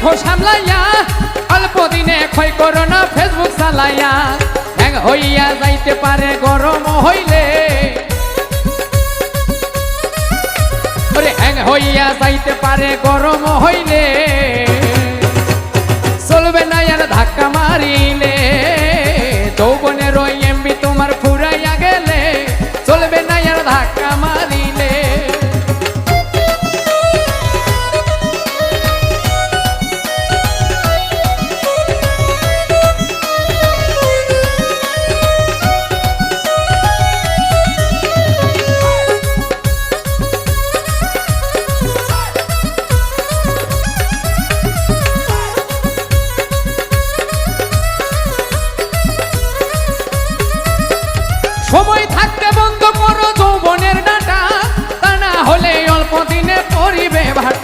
রাখো সামলাইয়া অল্প দিনে ক্ষয় করো না ফেসবুক চালাইয়া হ্যাং হইয়া যাইতে পারে গরম হইলে হইয়া যাইতে পারে গরম হইলে